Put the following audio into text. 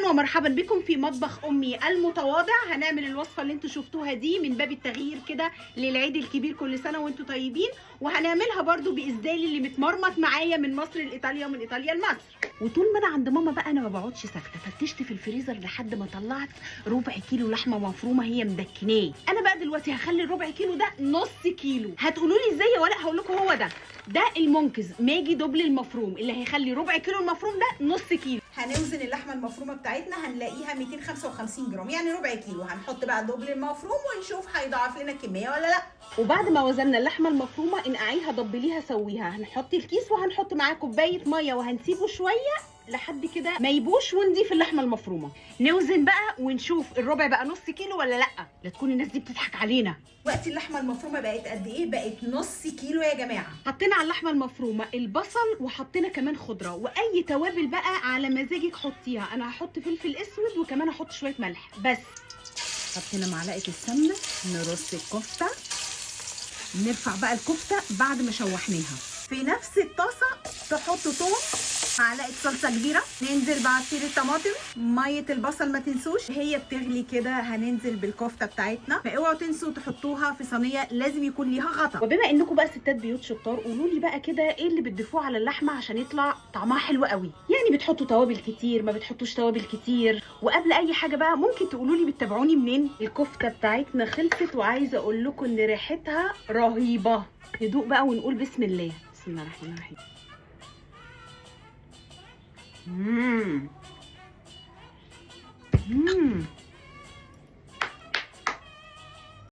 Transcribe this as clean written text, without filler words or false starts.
اهلا ومرحبا بكم في مطبخ امي المتواضع. هنعمل الوصفه اللي انتوا شفتوها دي من باب التغيير كده للعيد الكبير، كل سنه وانتوا طيبين. وهنعملها برضو باسدالي اللي متمرمط معايا من مصر لايطاليا ومن ايطاليا لمصر. وطول ما انا عند ماما بقى انا ما بقعدش ساكته، فتشت في الفريزر لحد ما طلعت ربع كيلو لحمه مفرومه هي مدكناه. انا بقى دلوقتي هخلي الربع كيلو ده نص كيلو. هتقولوا لي ازاي يا ولاء؟ هقول لكم هو ده المنقذ ماجي دبل المفروم اللي هيخلي ربع كيلو المفروم ده نص كيلو. هنوزن اللحمه المفرومه بتاعتنا هنلاقيها 255 جرام، يعني ربع كيلو. هنحط بقى دبل المفروم ونشوف هيضاعف لنا الكميه ولا لا. وبعد ما وزننا اللحمه المفرومه انقعيها ضبليها سويها، هنحط الكيس وهنحط معاه كوبايه ميه وهنسيبه شويه لحد كده ما يبوش ونضيف اللحمه المفرومه. نوزن بقى ونشوف الربع بقى نص كيلو ولا لا، لا تكون الناس دي بتضحك علينا. وقت اللحمه المفرومه بقت قد ايه؟ بقت نص كيلو يا جماعه. حطينا على اللحمه المفرومه البصل وحطينا كمان خضره واي توابل بقى على مزاجك حطيها. انا هحط فلفل اسود وكمان هحط شويه ملح بس. حطينا معلقه السمنه، نرص الكفته، نرفع بقى الكفته بعد ما شوحناها. في نفس الطاسه تحطوا توم، معلقه صلصه كبيره، ننزل بعصير الطماطم، ميه البصل ما تنسوش هي بتغلي كده هننزل بالكفته بتاعتنا. فاوعوا تنسوا تحطوها في صينيه لازم يكون ليها غطا. وبما انكم بقى ستات بيوت شطار، قولوا لي بقى كده ايه اللي بتضيفوه على اللحمه عشان يطلع طعمها حلو قوي؟ يعني بتحطوا توابل كتير، ما بتحطوش توابل كتير؟ وقبل اي حاجه بقى ممكن تقولوا لي بتتابعوني منين؟ الكفته بتاعتنا خلصت وعايزه اقول لكم ان ريحتها رهيبه. ندوق بقى ونقول بسم الله. بسم الله الرحمن الرحيم.